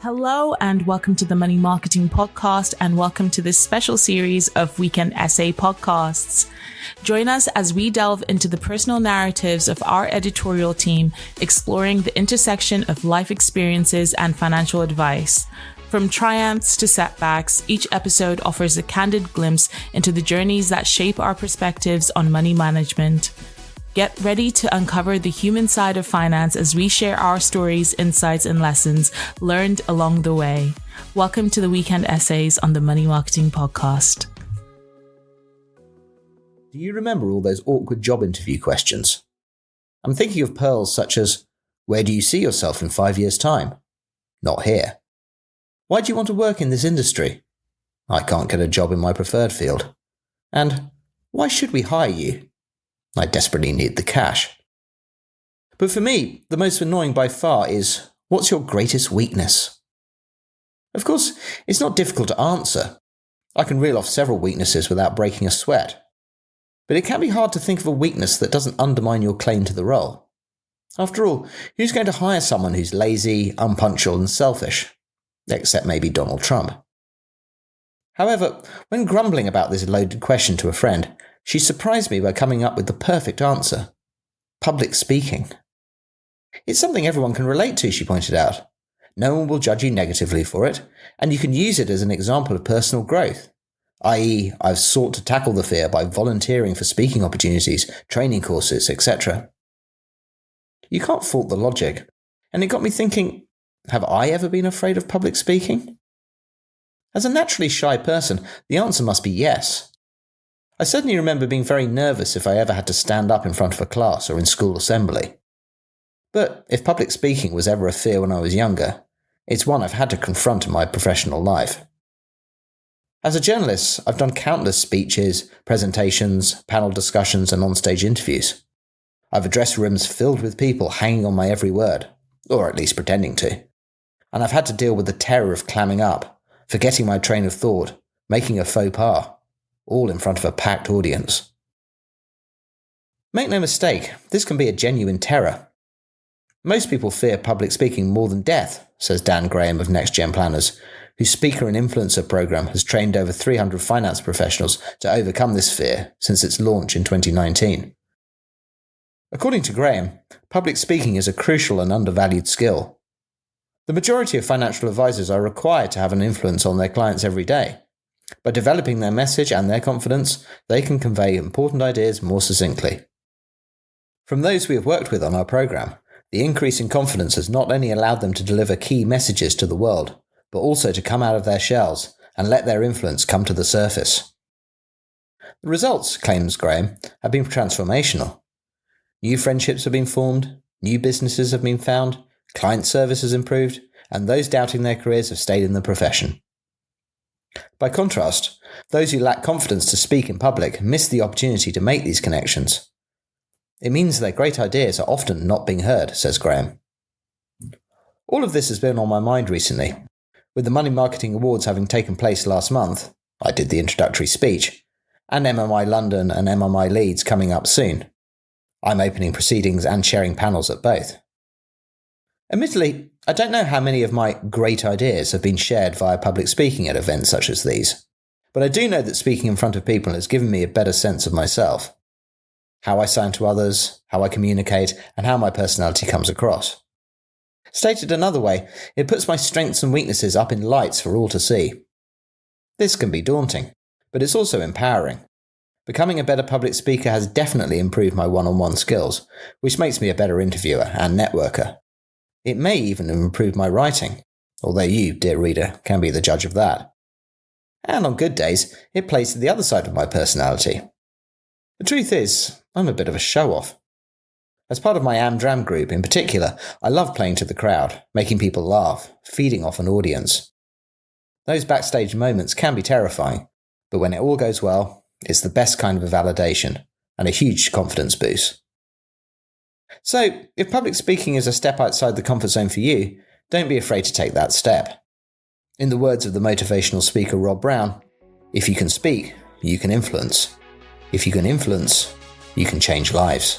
Hello and welcome to the Money Marketing Podcast, and welcome to this special series of weekend essay podcasts. Join us as we delve into the personal narratives of our editorial team, exploring the intersection of life experiences and financial advice. From triumphs to setbacks, each episode offers a candid glimpse into the journeys that shape our perspectives on money management. Get ready to uncover the human side of finance as we share our stories, insights, and lessons learned along the way. Welcome to the weekend essays on the Money Marketing Podcast. Do you remember all those awkward job interview questions? I'm thinking of pearls such as, where do you see yourself in 5 years' time? Not here. Why do you want to work in this industry? I can't get a job in my preferred field. And why should we hire you? I desperately need the cash. But for me, the most annoying by far is, what's your greatest weakness? Of course, it's not difficult to answer. I can reel off several weaknesses without breaking a sweat. But it can be hard to think of a weakness that doesn't undermine your claim to the role. After all, who's going to hire someone who's lazy, unpunctual, and selfish? Except maybe Donald Trump. However, when grumbling about this loaded question to a friend, she surprised me by coming up with the perfect answer. Public speaking. It's something everyone can relate to, she pointed out. No one will judge you negatively for it, and you can use it as an example of personal growth. i.e., I've sought to tackle the fear by volunteering for speaking opportunities, training courses, etc. You can't fault the logic, and it got me thinking, have I ever been afraid of public speaking? As a naturally shy person, the answer must be yes. I certainly remember being very nervous if I ever had to stand up in front of a class or in school assembly. But if public speaking was ever a fear when I was younger, it's one I've had to confront in my professional life. As a journalist, I've done countless speeches, presentations, panel discussions, and on-stage interviews. I've addressed rooms filled with people hanging on my every word, or at least pretending to. And I've had to deal with the terror of clamming up, forgetting my train of thought, making a faux pas, all in front of a packed audience. Make no mistake, this can be a genuine terror. Most people fear public speaking more than death, says Dan Graham of Next Gen Planners, whose Speaker and Influencer program has trained over 300 finance professionals to overcome this fear since its launch in 2019. According to Graham, public speaking is a crucial and undervalued skill. The majority of financial advisors are required to have an influence on their clients every day. By developing their message and their confidence, they can convey important ideas more succinctly. From those we have worked with on our program, the increase in confidence has not only allowed them to deliver key messages to the world, but also to come out of their shells and let their influence come to the surface. The results, claims Graham, have been transformational. New friendships have been formed, new businesses have been found, client service has improved, and those doubting their careers have stayed in the profession. By contrast, those who lack confidence to speak in public miss the opportunity to make these connections. It means their great ideas are often not being heard, says Graham. All of this has been on my mind recently. With the Money Marketing Awards having taken place last month, I did the introductory speech, and MMI London and MMI Leeds coming up soon. I'm opening proceedings and chairing panels at both. Admittedly, I don't know how many of my great ideas have been shared via public speaking at events such as these, but I do know that speaking in front of people has given me a better sense of myself, how I sound to others, how I communicate, and how my personality comes across. Stated another way, it puts my strengths and weaknesses up in lights for all to see. This can be daunting, but it's also empowering. Becoming a better public speaker has definitely improved my one-on-one skills, which makes me a better interviewer and networker. It may even have improved my writing, although you, dear reader, can be the judge of that. And on good days, it plays to the other side of my personality. The truth is, I'm a bit of a show-off. As part of my Amdram group in particular, I love playing to the crowd, making people laugh, feeding off an audience. Those backstage moments can be terrifying, but when it all goes well, it's the best kind of a validation and a huge confidence boost. So, if public speaking is a step outside the comfort zone for you, don't be afraid to take that step. In the words of the motivational speaker Rob Brown, if you can speak, you can influence. If you can influence, you can change lives.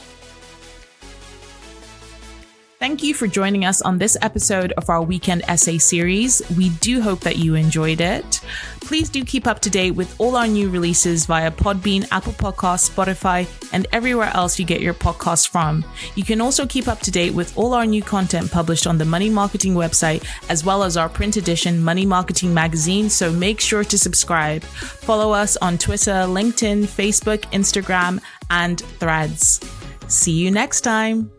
Thank you for joining us on this episode of our weekend essay series. We do hope that you enjoyed it. Please do keep up to date with all our new releases via Podbean, Apple Podcasts, Spotify, and everywhere else you get your podcasts from. You can also keep up to date with all our new content published on the Money Marketing website, as well as our print edition Money Marketing magazine, so make sure to subscribe. Follow us on Twitter, LinkedIn, Facebook, Instagram, and Threads. See you next time.